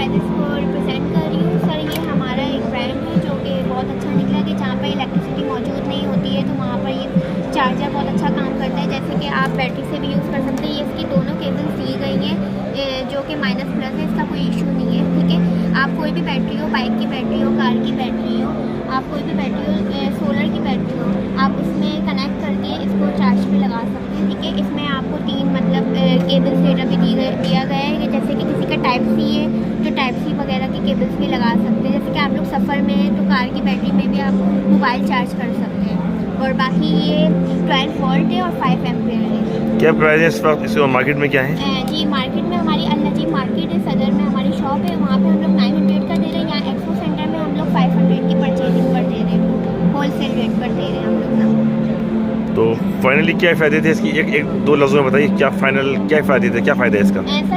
Guys इसको represent कर रही हूँ। सर ये हमारा एक ब्रांड है जो कि बहुत अच्छा निकला कि जहाँ पर इलेक्ट्रिसिटी मौजूद नहीं होती है तो वहाँ पर ये चार्जर बहुत अच्छा काम करता है। जैसे कि आप बैटरी से भी यूज़ कर सकते हैं। ये इसकी दोनों केबल्स दी गई हैं जो कि माइनस प्लस है, इसका कोई इशू नहीं है। ठीक है, आप कोई भी बैटरी हो, बाइक की बैटरी हो, कार की बैटरी हो, आप कोई भी बैटरी हो, सोलर की बैटरी हो, आप उसमें कनेक्ट करके इसको चार्ज पे लगा सकते हैं। ठीक है, इसमें आपको 3 मतलब केबल्स डेटा भी दिया गया है कि जैसे कि किसी का टाइप सी है तो टाइप सी वगैरह के केबल्स भी लगा सकते हैं। जैसे कि आप लोग सफ़र में हैं तो कार की बैटरी में भी आप मोबाइल चार्ज कर सकते हैं। और बाकी ये 12 वोल्ट है और 5 एम्पियर है। क्या प्राइस है इस वक्त इसको मार्केट में क्या है? जी मार्केट में हमारी अल-नजीब मार्केट है, सदर में हमारी शॉप है, वहाँ पे हम लोग 900 का दे रहे हैं। यहाँ एक्सपो सेंटर में हम लोग 500 की परचेजिंग पर दे रहे हैं, होलसेल रेट पर दे रहे हैं हम लोग ना। तो फाइनली क्या फ़ायदे थे इसकी? एक दो लफ्ज़ों में बताइए, क्या फ़ायदे थे, क्या फ़ायदा है इसका? सर